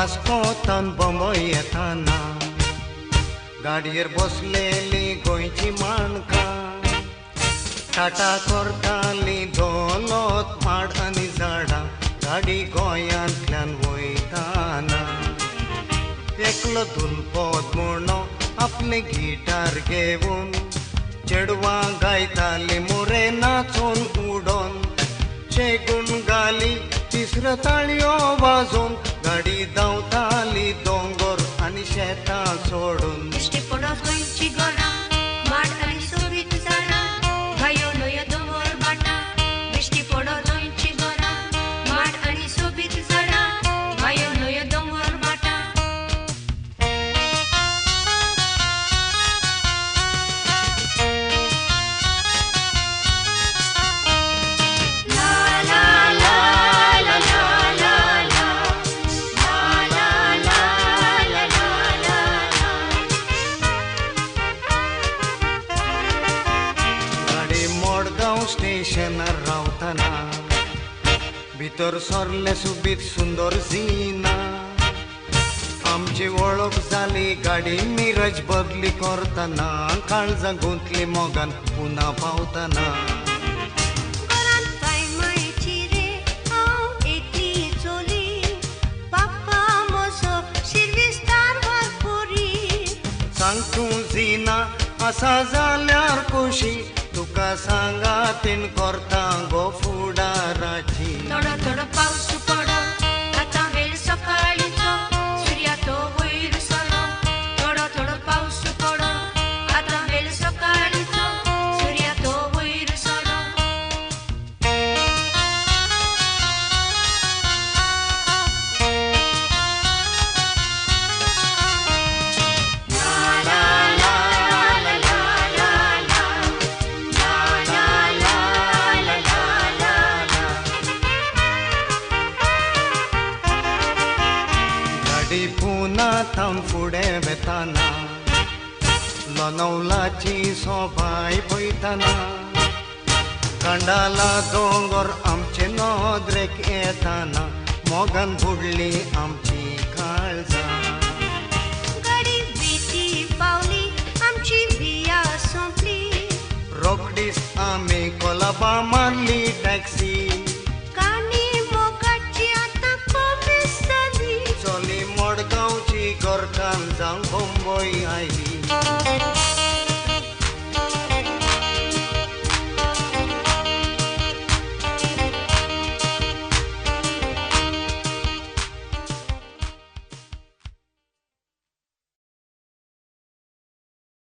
वास्कोतान बंबई येताना गाडयेर बसलेली गोंयची माणकां टाटा करताली धोलोत माड आनी झाडां गाडी गोंयांतल्यान वयताना एकलो धुलपोत म्हणो आपले गिटार घेवन चेडवां गायताली मोरे नाचून उडोन शेगून गाली तिसऱ्यो ताळयो वाजोवन गाडी धांवताली दोंगर आनी शेतां सोडून दिश्टी पडत गोंयची घरां माड आनी सोबीत झाडां गायो न्हंयो दोंगर भाटां दिश्टी पडत गोंयची घरां माड आनी सोबीत झाडां गायो न्हंयो दोंगर भाटां स्टेशनार रावताना भितर सरले सुबीत सुंदर जिना आमची वळख जाली गाडी मिरज बदली करतना काळजां गुंतली मोगान पुना पावतना सांग तूं जिना आसा जाल्यार खोशी तुका सांगातीन करता गो फुडाराची थोडो थोडो पावस पडो आतां वेळ सकाळीचो सूर्या तो वयर सरो थोडो थोडो पावस पडो आतां वेळ सकाळीचो सूर्या तो वयर सरो पुना थांब फुडें वेताना लोनावलाची सोबाय पळयताना कांडाला दोंगर आमचे नोदरेक येताना मोगान बुडली आमची काळजां गाडी बेटी पावली आमची बिया सोंपली रोखडीच आमी कोलाबा मारली टॅक्सी चली मडगांवची गोरकान जावं बंबई आयली